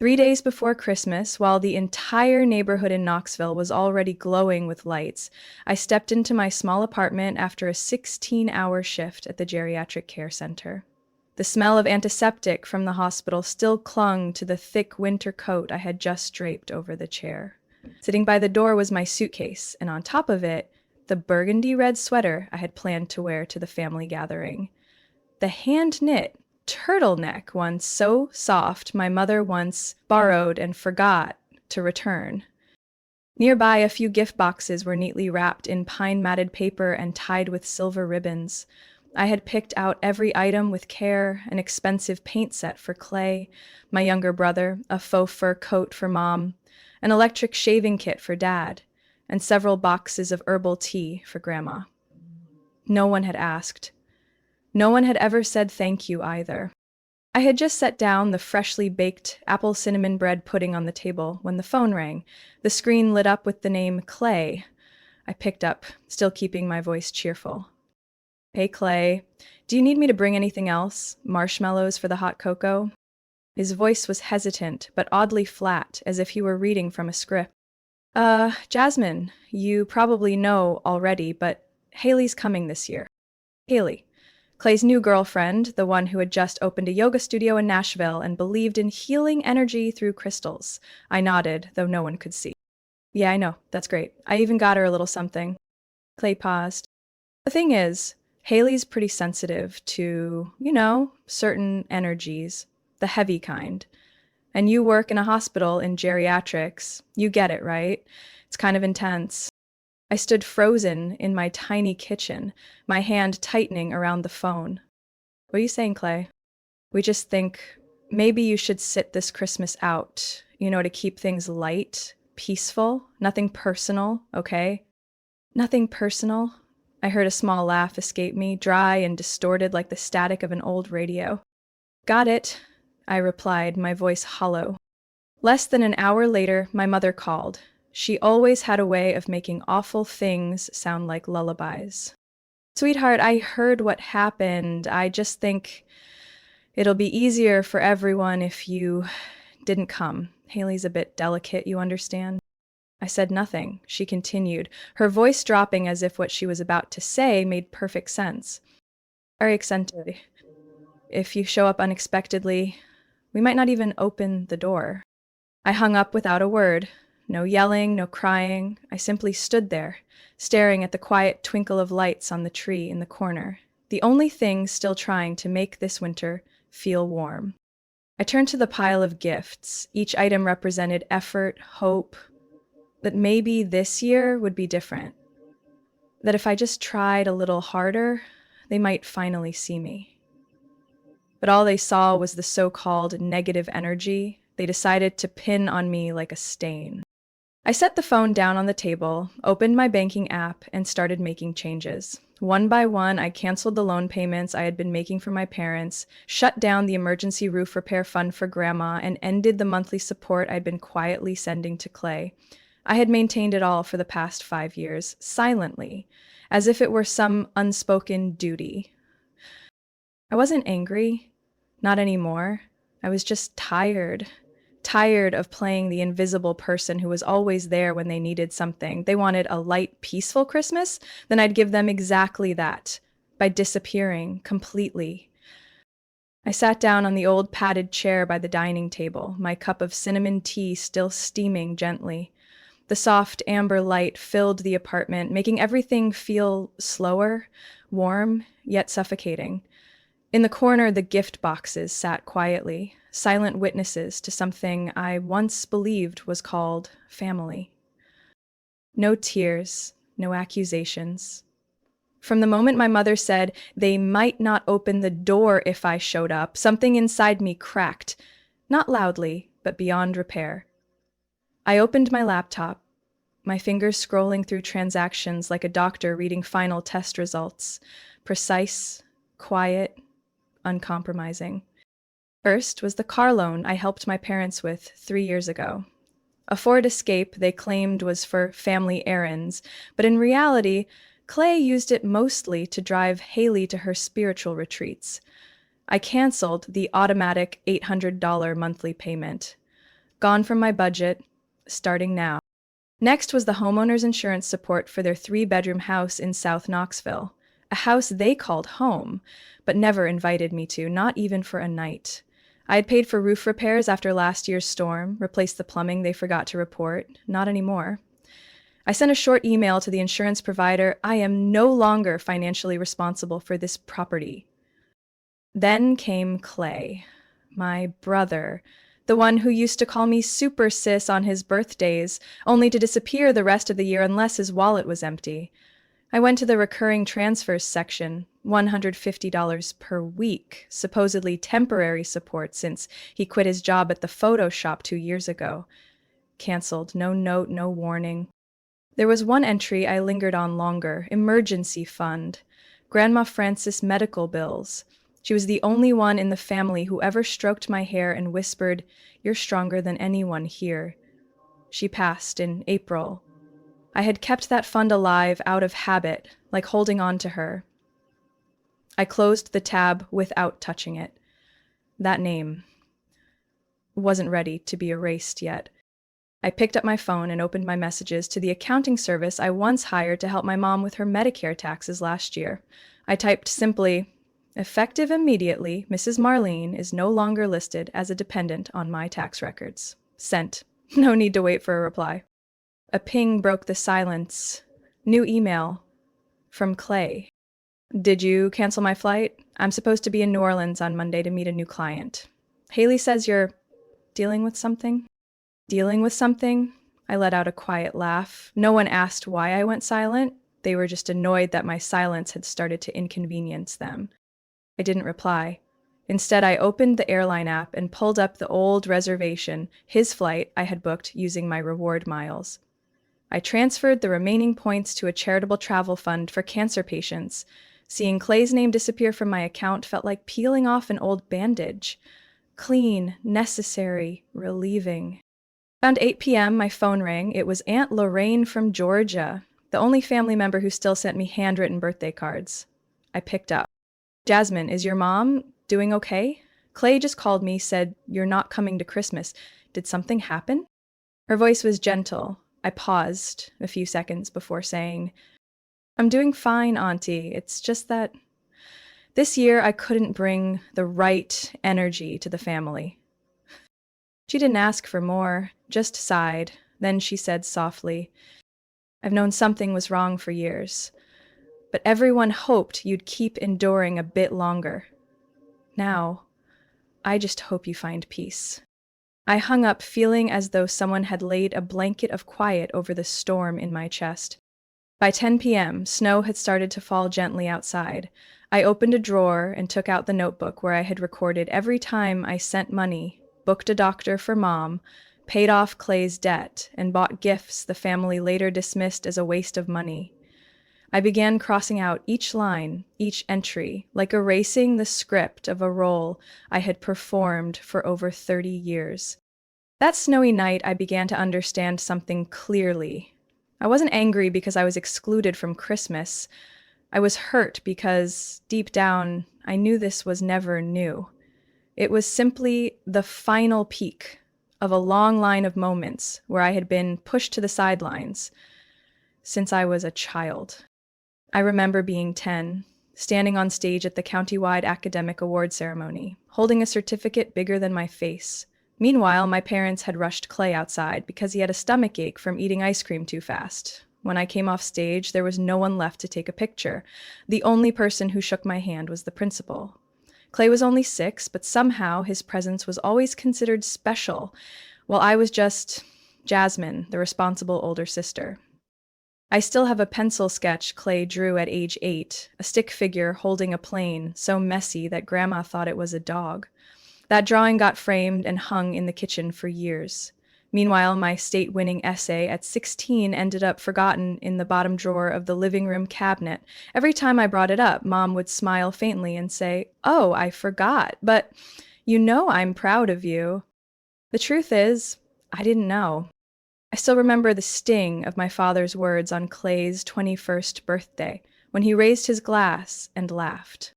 3 days before Christmas, while the entire neighborhood in Knoxville was already glowing with lights, I stepped into my small apartment after a 16-hour shift at the geriatric care center. The smell of antiseptic from the hospital still clung to the thick winter coat I had just draped over the chair. Sitting by the door was my suitcase, and on top of it, the burgundy red sweater I had planned to wear to the family gathering. The hand-knit turtleneck one so soft my mother once borrowed and forgot to return. Nearby, a few gift boxes were neatly wrapped in pine-matted paper and tied with silver ribbons. I had picked out every item with care: an expensive paint set for Clay, my younger brother, a faux fur coat for Mom, an electric shaving kit for Dad, and several boxes of herbal tea for Grandma. No one had asked. No one had ever said thank you either. I had just set down the freshly baked apple cinnamon bread pudding on the table when the phone rang. The screen lit up with the name Clay. I picked up, still keeping my voice cheerful. "Hey, Clay, do you need me to bring anything else? Marshmallows for the hot cocoa?" His voice was hesitant, but oddly flat, as if he were reading from a script. Jasmine, you probably know already, but Haley's coming this year." Haley, Clay's new girlfriend, the one who had just opened a yoga studio in Nashville and believed in healing energy through crystals. I nodded, though no one could see. "Yeah, I know. That's great. I even got her a little something." Clay paused. "The thing is, Haley's pretty sensitive to, certain energies, the heavy kind. And you work in a hospital in geriatrics. You get it, right? It's kind of intense." I stood frozen in my tiny kitchen, my hand tightening around the phone. "What are you saying, Clay?" "We just think maybe you should sit this Christmas out, to keep things light, peaceful, nothing personal, okay?" "Nothing personal?" I heard a small laugh escape me, dry and distorted like the static of an old radio. "Got it," I replied, my voice hollow. Less than an hour later, my mother called. She always had a way of making awful things sound like lullabies. "Sweetheart, I heard what happened. I just think it'll be easier for everyone if you didn't come. Haley's a bit delicate, you understand?" I said nothing. She continued, her voice dropping as if what she was about to say made perfect sense. "Very eccentric. If you show up unexpectedly, we might not even open the door." I hung up without a word. No yelling, no crying. I simply stood there, staring at the quiet twinkle of lights on the tree in the corner, the only thing still trying to make this winter feel warm. I turned to the pile of gifts. Each item represented effort, hope, that maybe this year would be different. That if I just tried a little harder, they might finally see me. But all they saw was the so-called negative energy they decided to pin on me like a stain. I set the phone down on the table, opened my banking app, and started making changes. One by one, I canceled the loan payments I had been making for my parents, shut down the emergency roof repair fund for Grandma, and ended the monthly support I'd been quietly sending to Clay. I had maintained it all for the past 5 years, silently, as if it were some unspoken duty. I wasn't angry, not anymore. I was just tired of playing the invisible person who was always there when they needed something. They wanted a light, peaceful Christmas? Then I'd give them exactly that, by disappearing completely. I sat down on the old padded chair by the dining table, my cup of cinnamon tea still steaming gently. The soft amber light filled the apartment, making everything feel slower, warm, yet suffocating. In the corner, the gift boxes sat quietly, silent witnesses to something I once believed was called family. No tears, no accusations. From the moment my mother said they might not open the door if I showed up, something inside me cracked, not loudly, but beyond repair. I opened my laptop, my fingers scrolling through transactions like a doctor reading final test results, precise, quiet, uncompromising. First was the car loan I helped my parents with 3 years ago. A Ford Escape they claimed was for family errands, but in reality, Clay used it mostly to drive Haley to her spiritual retreats. I canceled the automatic $800 monthly payment. Gone from my budget, starting now. Next was the homeowner's insurance support for their 3-bedroom house in South Knoxville, a house they called home, but never invited me to, not even for a night. I had paid for roof repairs after last year's storm, replaced the plumbing they forgot to report, not anymore. I sent a short email to the insurance provider. I am no longer financially responsible for this property. Then came Clay, my brother, the one who used to call me Super Sis on his birthdays, only to disappear the rest of the year unless his wallet was empty. I went to the recurring transfers section, $150 per week, supposedly temporary support since he quit his job at the photo shop 2 years ago. Cancelled, no note, no warning. There was one entry I lingered on longer, emergency fund. Grandma Frances' medical bills. She was the only one in the family who ever stroked my hair and whispered, "You're stronger than anyone here." She passed in April. I had kept that fund alive out of habit, like holding on to her. I closed the tab without touching it. That name wasn't ready to be erased yet. I picked up my phone and opened my messages to the accounting service I once hired to help my mom with her Medicare taxes last year. I typed simply, "Effective immediately, Mrs. Marlene is no longer listed as a dependent on my tax records." Sent. No need to wait for a reply. A ping broke the silence. New email. From Clay. "Did you cancel my flight? I'm supposed to be in New Orleans on Monday to meet a new client. Haley says you're dealing with something?" Dealing with something? I let out a quiet laugh. No one asked why I went silent. They were just annoyed that my silence had started to inconvenience them. I didn't reply. Instead, I opened the airline app and pulled up the old reservation, his flight I had booked using my reward miles. I transferred the remaining points to a charitable travel fund for cancer patients. Seeing Clay's name disappear from my account felt like peeling off an old bandage. Clean, necessary, relieving. Around 8 p.m., my phone rang. It was Aunt Lorraine from Georgia, the only family member who still sent me handwritten birthday cards. I picked up. "Jasmine, is your mom doing okay? Clay just called me, said you're not coming to Christmas. Did something happen?" Her voice was gentle. I paused a few seconds before saying, "I'm doing fine, Auntie. It's just that this year I couldn't bring the right energy to the family." She didn't ask for more, just sighed. Then she said softly, "I've known something was wrong for years, but everyone hoped you'd keep enduring a bit longer. Now, I just hope you find peace." I hung up feeling as though someone had laid a blanket of quiet over the storm in my chest. By 10 p.m., snow had started to fall gently outside. I opened a drawer and took out the notebook where I had recorded every time I sent money, booked a doctor for Mom, paid off Clay's debt, and bought gifts the family later dismissed as a waste of money. I began crossing out each line, each entry, like erasing the script of a role I had performed for over 30 years. That snowy night, I began to understand something clearly. I wasn't angry because I was excluded from Christmas. I was hurt because, deep down, I knew this was never new. It was simply the final peak of a long line of moments where I had been pushed to the sidelines since I was a child. I remember being 10, standing on stage at the countywide academic award ceremony, holding a certificate bigger than my face. Meanwhile, my parents had rushed Clay outside because he had a stomachache from eating ice cream too fast. When I came off stage, there was no one left to take a picture. The only person who shook my hand was the principal. Clay was only 6, but somehow his presence was always considered special, while I was just Jasmine, the responsible older sister. I still have a pencil sketch Clay drew at age 8, a stick figure holding a plane, so messy that Grandma thought it was a dog. That drawing got framed and hung in the kitchen for years. Meanwhile, my state-winning essay at 16 ended up forgotten in the bottom drawer of the living room cabinet. Every time I brought it up, Mom would smile faintly and say, "Oh, I forgot, but you know I'm proud of you." The truth is, I didn't know. I still remember the sting of my father's words on Clay's 21st birthday, when he raised his glass and laughed.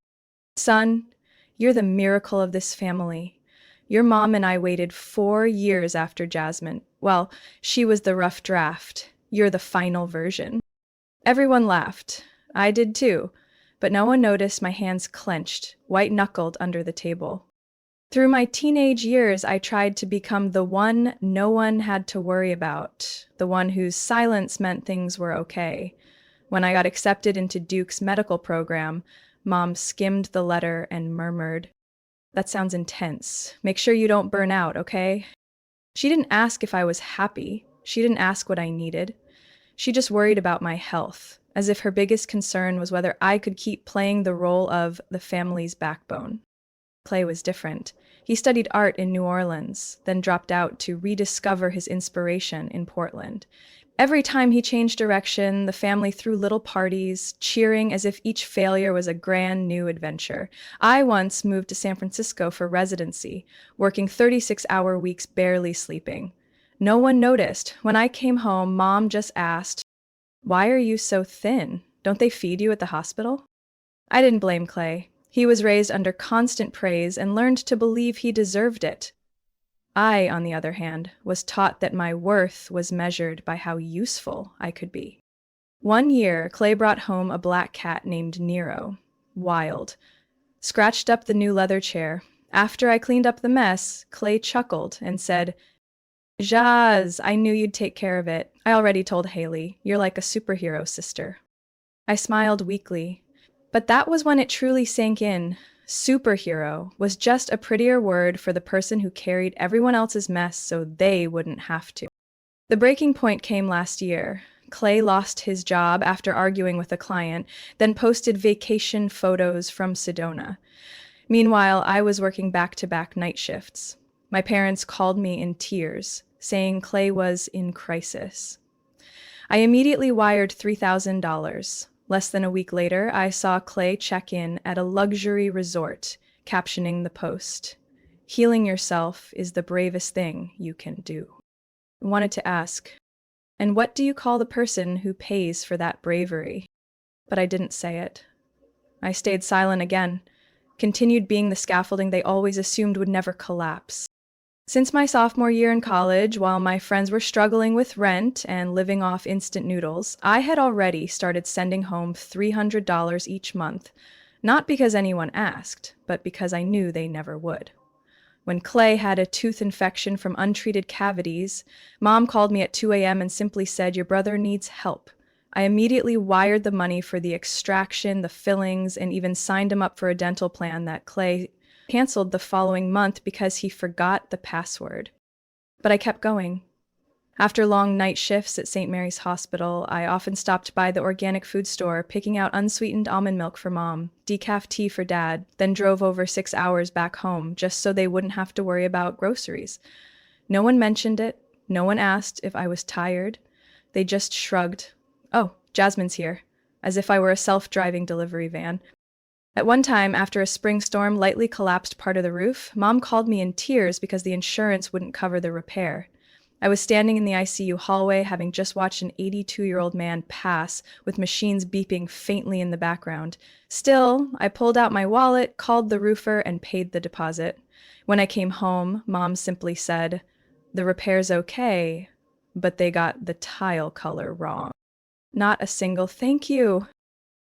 "Son, you're the miracle of this family. Your mom and I waited 4 years after Jasmine. Well, she was the rough draft. You're the final version. Everyone laughed. I did too. But no one noticed my hands clenched, white-knuckled under the table. Through my teenage years, I tried to become the one no one had to worry about, the one whose silence meant things were okay. When I got accepted into Duke's medical program, Mom skimmed the letter and murmured, "That sounds intense. Make sure you don't burn out, okay?" She didn't ask if I was happy. She didn't ask what I needed. She just worried about my health, as if her biggest concern was whether I could keep playing the role of the family's backbone. Clay was different. He studied art in New Orleans, then dropped out to rediscover his inspiration in Portland. Every time he changed direction, the family threw little parties, cheering as if each failure was a grand new adventure. I once moved to San Francisco for residency, working 36-hour weeks barely sleeping. No one noticed. When I came home, Mom just asked, "Why are you so thin? Don't they feed you at the hospital?" I didn't blame Clay. He was raised under constant praise and learned to believe he deserved it. I, on the other hand, was taught that my worth was measured by how useful I could be. One year, Clay brought home a black cat named Nero. Wild. Scratched up the new leather chair. After I cleaned up the mess, Clay chuckled and said, "Jazz, I knew you'd take care of it. I already told Haley. You're like a superhero, sister." I smiled weakly. But that was when it truly sank in. Superhero was just a prettier word for the person who carried everyone else's mess so they wouldn't have to. The breaking point came last year. Clay lost his job after arguing with a client, then posted vacation photos from Sedona. Meanwhile, I was working back-to-back night shifts. My parents called me in tears, saying Clay was in crisis. I immediately wired $3,000. Less than a week later, I saw Clay check in at a luxury resort, captioning the post, "Healing yourself is the bravest thing you can do." I wanted to ask, and what do you call the person who pays for that bravery? But I didn't say it. I stayed silent again, continued being the scaffolding they always assumed would never collapse. Since my sophomore year in college, while my friends were struggling with rent and living off instant noodles, I had already started sending home $300 each month, not because anyone asked, but because I knew they never would. When Clay had a tooth infection from untreated cavities, Mom called me at 2 a.m. and simply said, "Your brother needs help." I immediately wired the money for the extraction, the fillings, and even signed him up for a dental plan that Clay canceled the following month because he forgot the password. But I kept going. After long night shifts at St. Mary's Hospital, I often stopped by the organic food store, picking out unsweetened almond milk for Mom, decaf tea for Dad, then drove over 6 hours back home just so they wouldn't have to worry about groceries. No one mentioned it. No one asked if I was tired. They just shrugged. "Oh, Jasmine's here," as if I were a self-driving delivery van. At one time, after a spring storm lightly collapsed part of the roof, Mom called me in tears because the insurance wouldn't cover the repair. I was standing in the ICU hallway, having just watched an 82-year-old man pass, with machines beeping faintly in the background. Still, I pulled out my wallet, called the roofer, and paid the deposit. When I came home, Mom simply said, "The repair's okay, but they got the tile color wrong." Not a single thank you.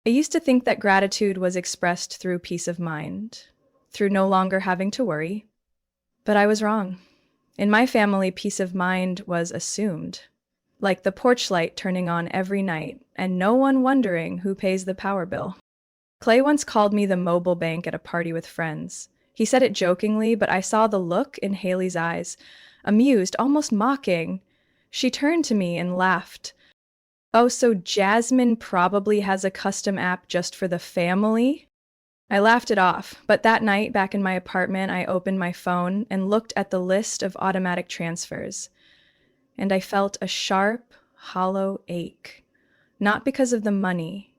I used to think that gratitude was expressed through peace of mind, through no longer having to worry. But I was wrong. In my family, peace of mind was assumed, like the porch light turning on every night, and no one wondering who pays the power bill. Clay once called me the mobile bank at a party with friends. He said it jokingly, but I saw the look in Haley's eyes, amused, almost mocking. She turned to me and laughed. "Oh, so Jasmine probably has a custom app just for the family?" I laughed it off, but that night, back in my apartment, I opened my phone and looked at the list of automatic transfers. And I felt a sharp, hollow ache. Not because of the money,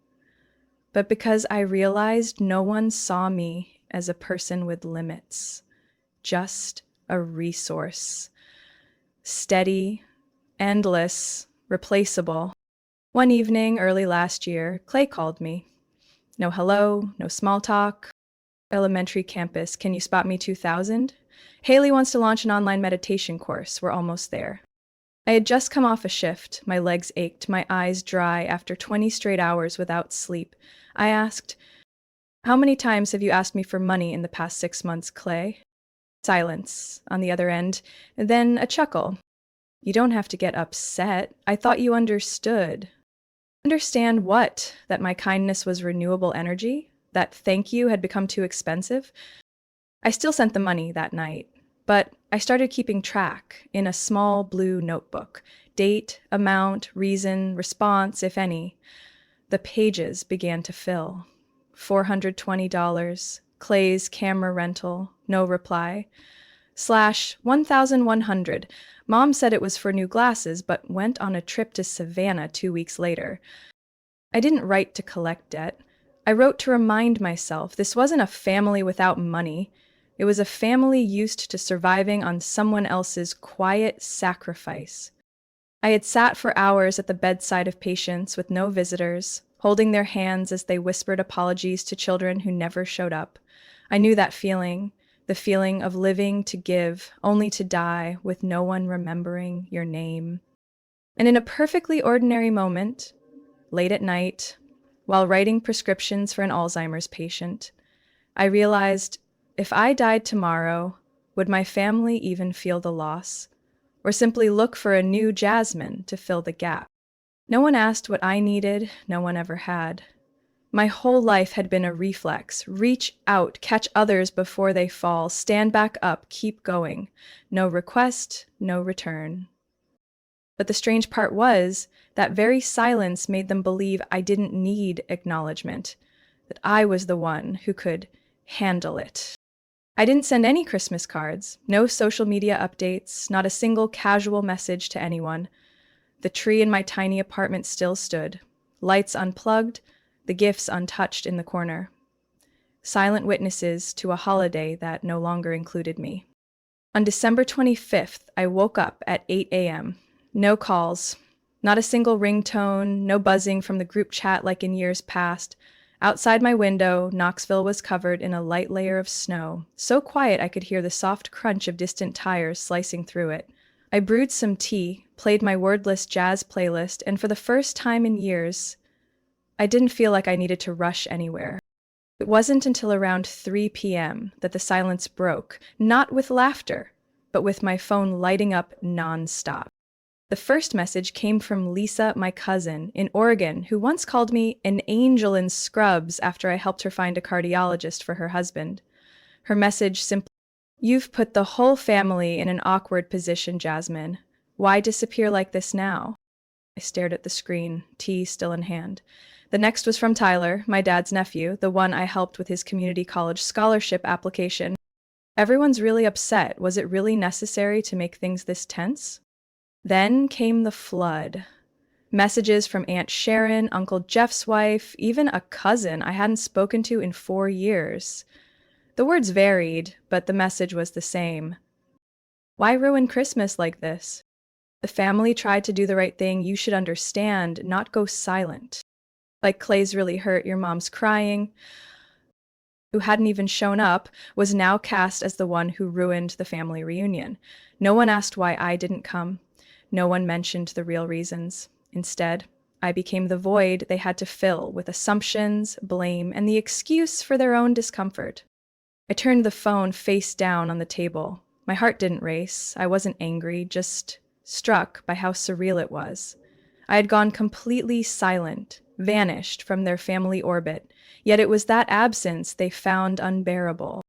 but because I realized no one saw me as a person with limits. Just a resource. Steady, endless, replaceable. One evening early last year, Clay called me. No hello, no small talk. "Elementary campus, can you spot me 2,000? Haley wants to launch an online meditation course. We're almost there. I had just come off a shift. My legs ached, my eyes dry after 20 straight hours without sleep. I asked, "How many times have you asked me for money in the past 6 months, Clay?" Silence on the other end, and then a chuckle. "You don't have to get upset. I thought you understood." Understand what? That my kindness was renewable energy? That thank you had become too expensive? I still sent the money that night, but I started keeping track in a small blue notebook. Date, amount, reason, response, if any. The pages began to fill. $420, Clay's camera rental, no reply. Slash 1,100. Mom said it was for new glasses, but went on a trip to Savannah 2 weeks later. I didn't write to collect debt. I wrote to remind myself this wasn't a family without money. It was a family used to surviving on someone else's quiet sacrifice. I had sat for hours at the bedside of patients with no visitors, holding their hands as they whispered apologies to children who never showed up. I knew that feeling, the feeling of living to give, only to die, with no one remembering your name. And in a perfectly ordinary moment, late at night, while writing prescriptions for an Alzheimer's patient, I realized if I died tomorrow, would my family even feel the loss? Or simply look for a new Jasmine to fill the gap? No one asked what I needed, no one ever had. My whole life had been a reflex. Reach out, catch others before they fall, stand back up, keep going. No request, no return. But the strange part was, that very silence made them believe I didn't need acknowledgement, that I was the one who could handle it. I didn't send any Christmas cards, no social media updates, not a single casual message to anyone. The tree in my tiny apartment still stood, lights unplugged, the gifts untouched in the corner. Silent witnesses to a holiday that no longer included me. On December 25th, I woke up at 8 a.m. No calls, not a single ringtone, no buzzing from the group chat like in years past. Outside my window, Knoxville was covered in a light layer of snow, so quiet I could hear the soft crunch of distant tires slicing through it. I brewed some tea, played my wordless jazz playlist, and for the first time in years, I didn't feel like I needed to rush anywhere. It wasn't until around 3 p.m. that the silence broke, not with laughter, but with my phone lighting up non-stop. The first message came from Lisa, my cousin, in Oregon, who once called me an angel in scrubs after I helped her find a cardiologist for her husband. Her message simply, "You've put the whole family in an awkward position, Jasmine. Why disappear like this now?" I stared at the screen, tea still in hand. The next was from Tyler, my dad's nephew, the one I helped with his community college scholarship application. "Everyone's really upset. Was it really necessary to make things this tense?" Then came the flood. Messages from Aunt Sharon, Uncle Jeff's wife, even a cousin I hadn't spoken to in 4 years. The words varied, but the message was the same. Why ruin Christmas like this? The family tried to do the right thing. You should understand, not go silent. Like Clay's really hurt, your mom's crying. Who hadn't even shown up, was now cast as the one who ruined the family reunion. No one asked why I didn't come. No one mentioned the real reasons. Instead, I became the void they had to fill with assumptions, blame, and the excuse for their own discomfort. I turned the phone face down on the table. My heart didn't race. I wasn't angry, just struck by how surreal it was. I had gone completely silent, vanished from their family orbit, yet it was that absence they found unbearable.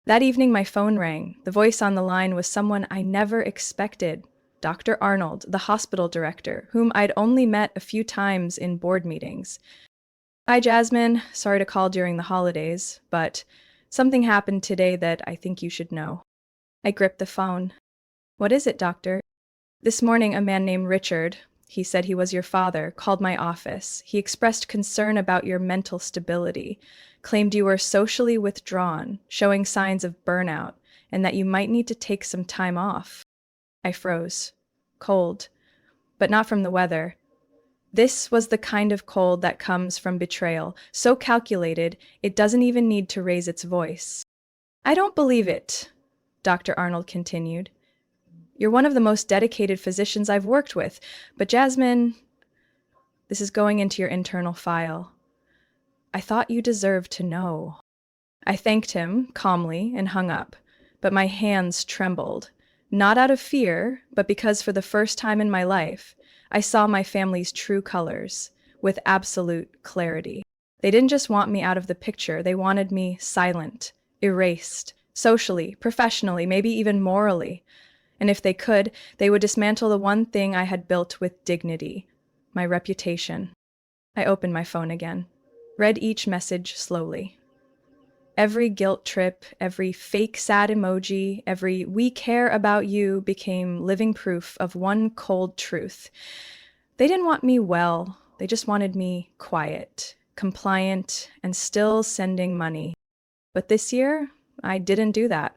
That evening my phone rang. The voice on the line was someone I never expected. Dr. Arnold, the hospital director, whom I'd only met a few times in board meetings. "Hi, Jasmine. Sorry to call during the holidays, but something happened today that I think you should know." I gripped the phone. "What is it, doctor?" "This morning, a man named Richard, he said he was your father, called my office. He expressed concern about your mental stability, claimed you were socially withdrawn, showing signs of burnout, and that you might need to take some time off." I froze. Cold. But not from the weather. This was the kind of cold that comes from betrayal, so calculated it doesn't even need to raise its voice. "I don't believe it." Dr. Arnold continued. You're one of the most dedicated physicians I've worked with, but Jasmine, this is going into your internal file. I thought you deserved to know. I thanked him calmly and hung up, but my hands trembled, not out of fear, but because for the first time in my life, I saw my family's true colors with absolute clarity. They didn't just want me out of the picture, they wanted me silent, erased, socially, professionally, maybe even morally. And if they could, they would dismantle the one thing I had built with dignity, my reputation. I opened my phone again, read each message slowly. Every guilt trip, every fake sad emoji, every "we care about you" became living proof of one cold truth. They didn't want me well, they just wanted me quiet, compliant, and still sending money. But this year, I didn't do that.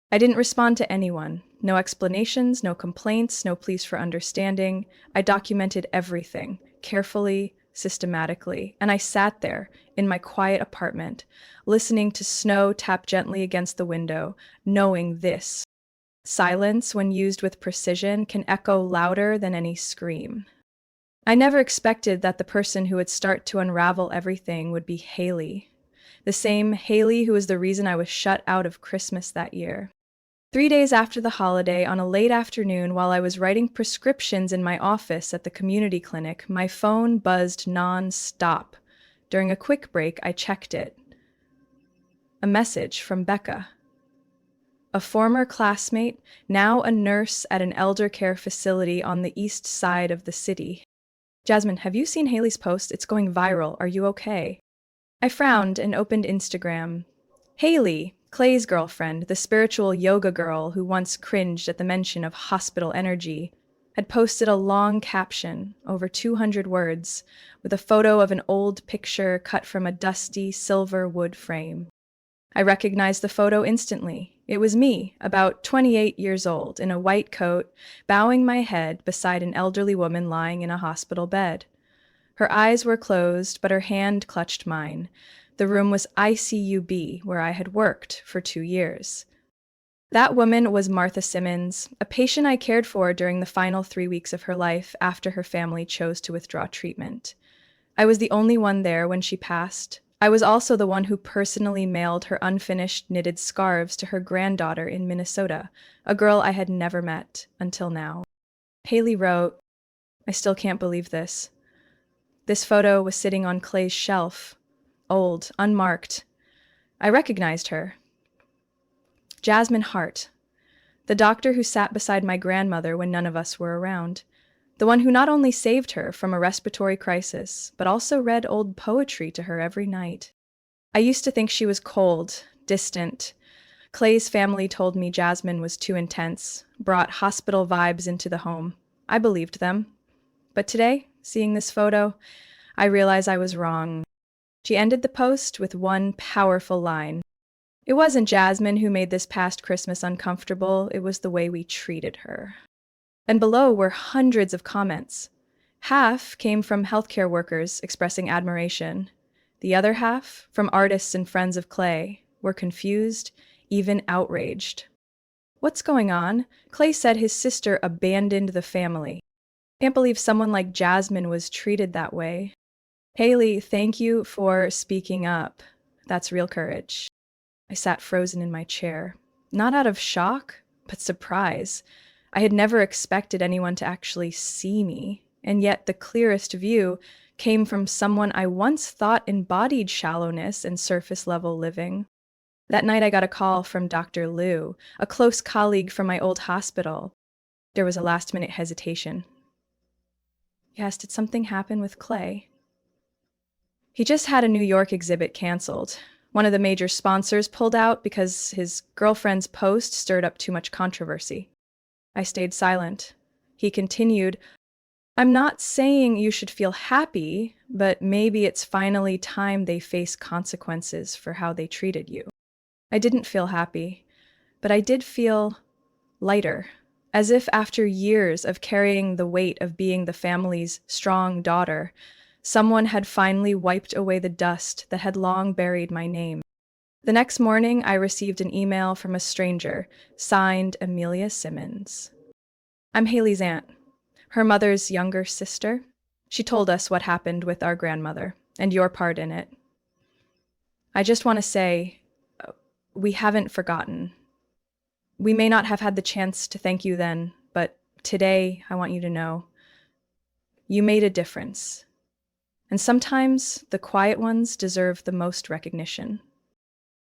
I didn't respond to anyone. No explanations, no complaints, no pleas for understanding. I documented everything, carefully, systematically, and I sat there in my quiet apartment, listening to snow tap gently against the window, knowing this. Silence, when used with precision, can echo louder than any scream. I never expected that the person who would start to unravel everything would be Haley, the same Haley who was the reason I was shut out of Christmas that year. 3 days after the holiday, on a late afternoon while I was writing prescriptions in my office at the community clinic, my phone buzzed non-stop. During a quick break, I checked it. A message from Becca, a former classmate, now a nurse at an elder care facility on the east side of the city. Jasmine, have you seen Haley's post? It's going viral. Are you okay? I frowned and opened Instagram. Haley, Clay's girlfriend, the spiritual yoga girl who once cringed at the mention of hospital energy, had posted a long caption, over 200 words, with a photo of an old picture cut from a dusty silver wood frame. I recognized the photo instantly. It was me, about 28 years old, in a white coat, bowing my head beside an elderly woman lying in a hospital bed. Her eyes were closed, but her hand clutched mine. The room was ICU-B, where I had worked for 2 years. That woman was Martha Simmons, a patient I cared for during the final 3 weeks of her life after her family chose to withdraw treatment. I was the only one there when she passed. I was also the one who personally mailed her unfinished knitted scarves to her granddaughter in Minnesota, a girl I had never met until now. Haley wrote, "I still can't believe this. This photo was sitting on Clay's shelf, old, unmarked. I recognized her. Jasmine Hart, the doctor who sat beside my grandmother when none of us were around. The one who not only saved her from a respiratory crisis, but also read old poetry to her every night. I used to think she was cold, distant. Clay's family told me Jasmine was too intense, brought hospital vibes into the home. I believed them. But today, seeing this photo, I realize I was wrong." She ended the post with one powerful line. "It wasn't Jasmine who made this past Christmas uncomfortable, it was the way we treated her." And below were hundreds of comments. Half came from healthcare workers expressing admiration. The other half, from artists and friends of Clay, were confused, even outraged. "What's going on? Clay said his sister abandoned the family. Can't believe someone like Jasmine was treated that way. Haley, thank you for speaking up. That's real courage." I sat frozen in my chair, not out of shock, but surprise. I had never expected anyone to actually see me, and yet the clearest view came from someone I once thought embodied shallowness and surface-level living. That night I got a call from Dr. Liu, a close colleague from my old hospital. There was a last-minute hesitation. "Yes, did something happen with Clay?" "He just had a New York exhibit canceled. One of the major sponsors pulled out because his girlfriend's post stirred up too much controversy." I stayed silent. He continued, "I'm not saying you should feel happy, but maybe it's finally time they face consequences for how they treated you." I didn't feel happy, but I did feel lighter, as if after years of carrying the weight of being the family's strong daughter, someone had finally wiped away the dust that had long buried my name. The next morning, I received an email from a stranger, signed Amelia Simmons. I'm Haley's aunt, her mother's younger sister. She told us what happened with our grandmother and your part in it. I just want to say, we haven't forgotten. We may not have had the chance to thank you then, but today I want you to know you made a difference. And sometimes the quiet ones deserve the most recognition.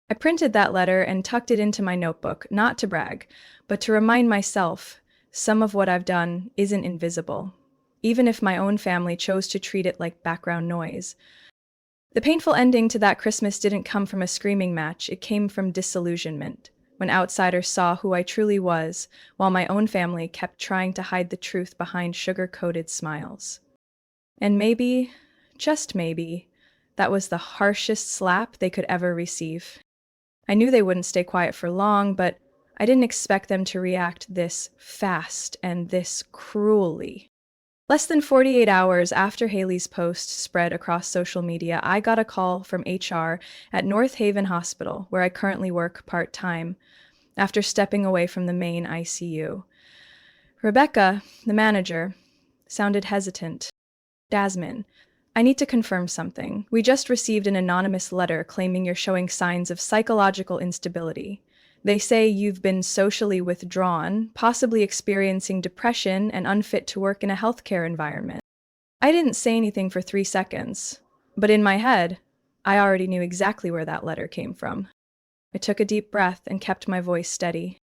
I printed that letter and tucked it into my notebook, not to brag, but to remind myself some of what I've done isn't invisible, even if my own family chose to treat it like background noise. The painful ending to that Christmas didn't come from a screaming match, it came from disillusionment, when outsiders saw who I truly was, while my own family kept trying to hide the truth behind sugar-coated smiles. And maybe, just maybe, that was the harshest slap they could ever receive. I knew they wouldn't stay quiet for long, but I didn't expect them to react this fast and this cruelly. Less than 48 hours after Haley's post spread across social media, I got a call from HR at North Haven Hospital, where I currently work part-time, after stepping away from the main ICU. Rebecca, the manager, sounded hesitant. Jasmine, I need to confirm something. We just received an anonymous letter claiming you're showing signs of psychological instability. They say you've been socially withdrawn, possibly experiencing depression and unfit to work in a healthcare environment. I didn't say anything for 3 seconds, but in my head, I already knew exactly where that letter came from. I took a deep breath and kept my voice steady.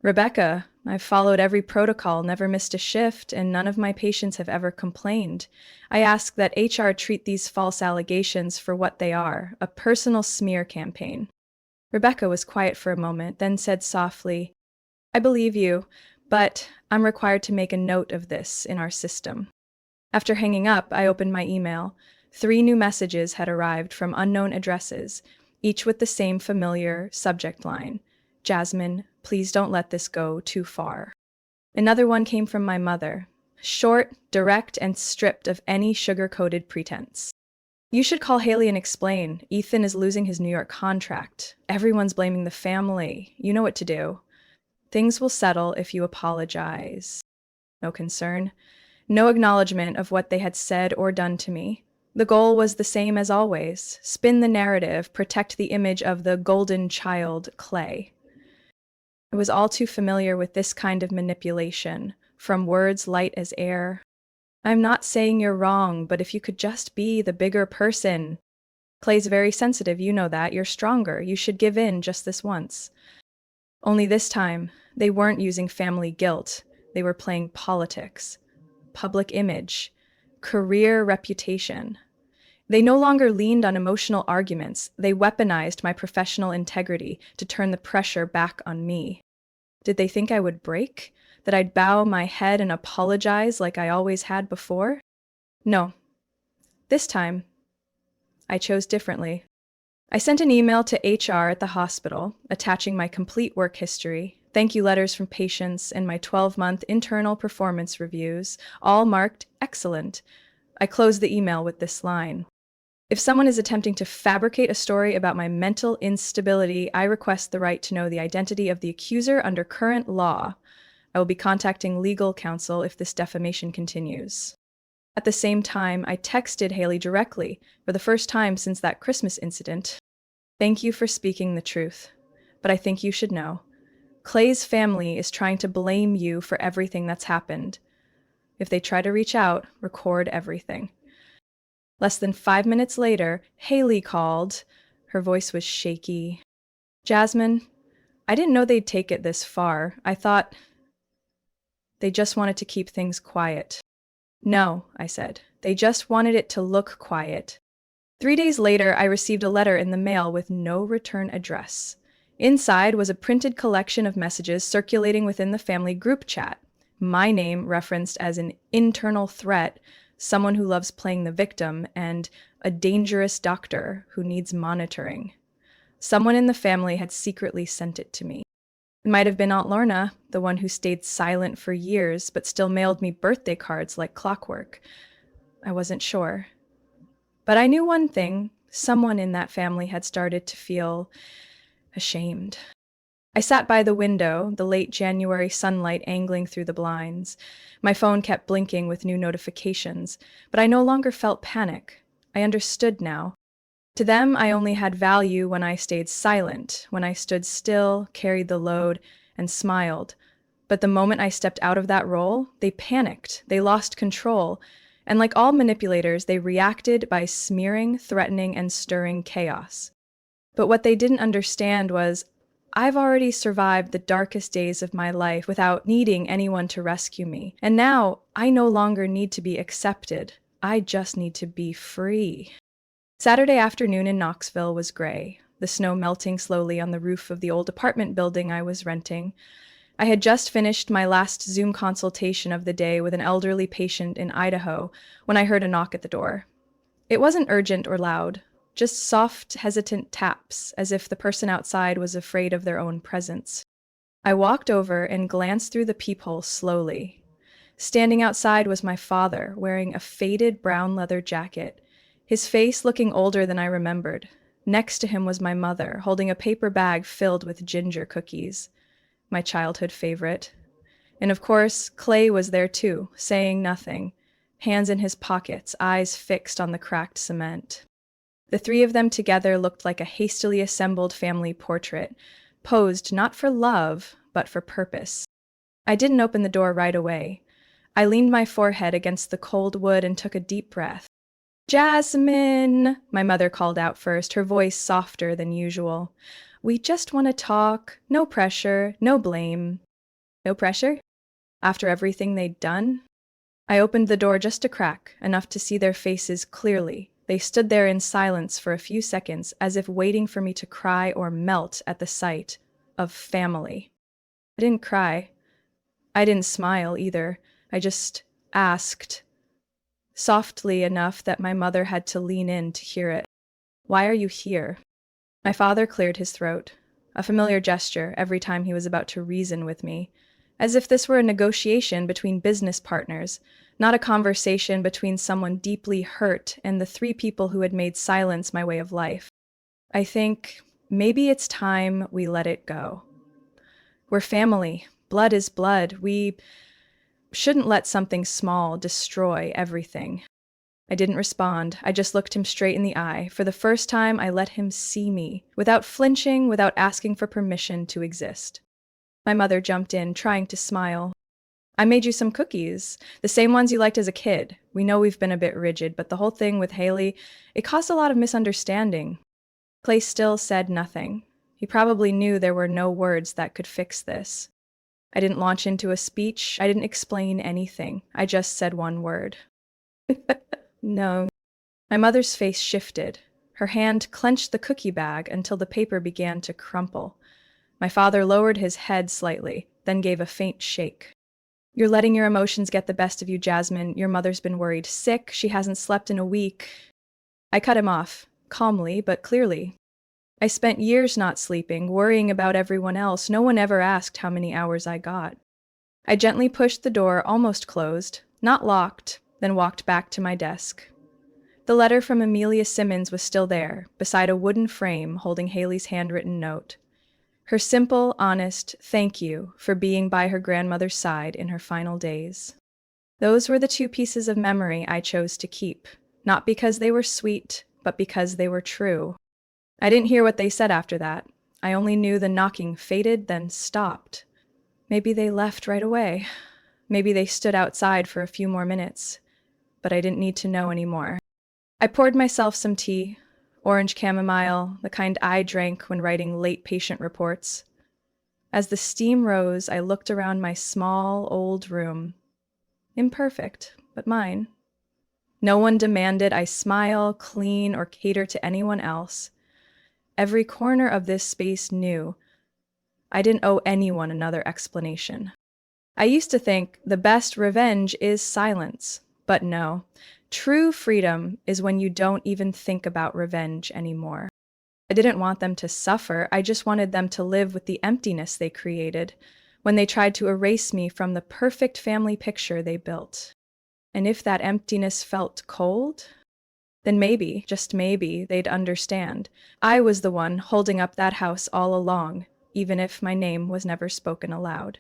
Rebecca, I've followed every protocol, never missed a shift, and none of my patients have ever complained. I ask that HR treat these false allegations for what they are, a personal smear campaign. Rebecca was quiet for a moment, then said softly, I believe you, but I'm required to make a note of this in our system. After hanging up, I opened my email. 3 new messages had arrived from unknown addresses, each with the same familiar subject line. Jasmine, please don't let this go too far. Another one came from my mother, short, direct, and stripped of any sugar-coated pretense. You should call Haley and explain. Ethan is losing his New York contract. Everyone's blaming the family. You know what to do. Things will settle if you apologize. No concern. No acknowledgement of what they had said or done to me. The goal was the same as always. Spin the narrative, protect the image of the golden child, Clay. I was all too familiar with this kind of manipulation, from words light as air. I'm not saying you're wrong, but if you could just be the bigger person. Clay's very sensitive, you know that. You're stronger. You should give in just this once. Only this time, they weren't using family guilt. They were playing politics, public image, career reputation. They no longer leaned on emotional arguments. They weaponized my professional integrity to turn the pressure back on me. Did they think I would break? That I'd bow my head and apologize like I always had before? No. This time, I chose differently. I sent an email to HR at the hospital, attaching my complete work history, thank you letters from patients, and my 12-month internal performance reviews, all marked excellent. I closed the email with this line. If someone is attempting to fabricate a story about my mental instability, I request the right to know the identity of the accuser under current law. I will be contacting legal counsel if this defamation continues. At the same time, I texted Haley directly, for the first time since that Christmas incident. Thank you for speaking the truth, but I think you should know. Clay's family is trying to blame you for everything that's happened. If they try to reach out, record everything. Less than 5 minutes later, Haley called. Her voice was shaky. Jasmine, I didn't know they'd take it this far. I thought they just wanted to keep things quiet. No, I said. They just wanted it to look quiet. 3 days later, I received a letter in the mail with no return address. Inside was a printed collection of messages circulating within the family group chat. My name referenced as an internal threat, someone who loves playing the victim, and a dangerous doctor who needs monitoring. Someone in the family had secretly sent it to me. It might have been Aunt Lorna, the one who stayed silent for years but still mailed me birthday cards like clockwork. I wasn't sure. But I knew one thing. Someone in that family had started to feel ashamed. I sat by the window, the late January sunlight angling through the blinds. My phone kept blinking with new notifications, but I no longer felt panic. I understood now. To them, I only had value when I stayed silent, when I stood still, carried the load, and smiled. But the moment I stepped out of that role, they panicked, they lost control, and like all manipulators, they reacted by smearing, threatening, and stirring chaos. But what they didn't understand was, I've already survived the darkest days of my life without needing anyone to rescue me. And now I no longer need to be accepted. I just need to be free. Saturday afternoon in Knoxville was gray, the snow melting slowly on the roof of the old apartment building I was renting. I had just finished my last Zoom consultation of the day with an elderly patient in Idaho when I heard a knock at the door. It wasn't urgent or loud, just soft, hesitant taps, as if the person outside was afraid of their own presence. I walked over and glanced through the peephole slowly. Standing outside was my father, wearing a faded brown leather jacket, his face looking older than I remembered. Next to him was my mother, holding a paper bag filled with ginger cookies, my childhood favorite. And of course, Clay was there too, saying nothing, hands in his pockets, eyes fixed on the cracked cement. The three of them together looked like a hastily assembled family portrait, posed not for love, but for purpose. I didn't open the door right away. I leaned my forehead against the cold wood and took a deep breath. "Jasmine," my mother called out first, her voice softer than usual. "We just want to talk. No pressure, no blame." No pressure? After everything they'd done? I opened the door just a crack, enough to see their faces clearly. They stood there in silence for a few seconds, as if waiting for me to cry or melt at the sight of family. I didn't cry. I didn't smile either. I just asked, softly enough that my mother had to lean in to hear it. "Why are you here?" My father cleared his throat, a familiar gesture every time he was about to reason with me, as if this were a negotiation between business partners, not a conversation between someone deeply hurt and the three people who had made silence my way of life. "I think maybe it's time we let it go. We're family. Blood is blood. We shouldn't let something small destroy everything." I didn't respond. I just looked him straight in the eye. For the first time, I let him see me, without flinching, without asking for permission to exist. My mother jumped in, trying to smile. "I made you some cookies, the same ones you liked as a kid. We know we've been a bit rigid, but the whole thing with Haley, it caused a lot of misunderstanding." Clay still said nothing. He probably knew there were no words that could fix this. I didn't launch into a speech. I didn't explain anything. I just said one word. "No." My mother's face shifted. Her hand clenched the cookie bag until the paper began to crumple. My father lowered his head slightly, then gave a faint shake. "You're letting your emotions get the best of you, Jasmine. Your mother's been worried sick. She hasn't slept in a week." I cut him off, calmly but clearly. "I spent years not sleeping, worrying about everyone else. No one ever asked how many hours I got." I gently pushed the door, almost closed, not locked, then walked back to my desk. The letter from Amelia Simmons was still there, beside a wooden frame holding Haley's handwritten note. Her simple, honest thank you for being by her grandmother's side in her final days. Those were the two pieces of memory I chose to keep, not because they were sweet, but because they were true. I didn't hear what they said after that. I only knew the knocking faded, then stopped. Maybe they left right away. Maybe they stood outside for a few more minutes. But I didn't need to know anymore. I poured myself some tea, orange chamomile, the kind I drank when writing late patient reports. As the steam rose, I looked around my small, old room. Imperfect, but mine. No one demanded I smile, clean, or cater to anyone else. Every corner of this space knew I didn't owe anyone another explanation. I used to think the best revenge is silence, but no. True freedom is when you don't even think about revenge anymore. I didn't want them to suffer, I just wanted them to live with the emptiness they created when they tried to erase me from the perfect family picture they built. And if that emptiness felt cold, then maybe, just maybe, they'd understand. I was the one holding up that house all along, even if my name was never spoken aloud.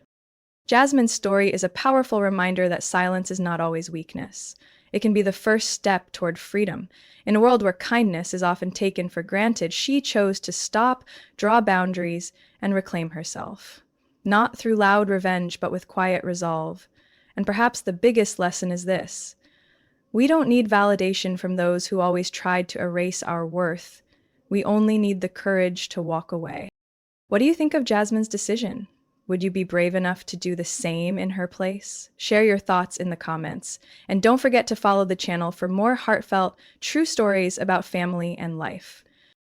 Jasmine's story is a powerful reminder that silence is not always weakness. It can be the first step toward freedom. In a world where kindness is often taken for granted, she chose to stop, draw boundaries, and reclaim herself. Not through loud revenge, but with quiet resolve. And perhaps the biggest lesson is this: we don't need validation from those who always tried to erase our worth. We only need the courage to walk away. What do you think of Jasmine's decision? Would you be brave enough to do the same in her place? Share your thoughts in the comments. And don't forget to follow the channel for more heartfelt, true stories about family and life.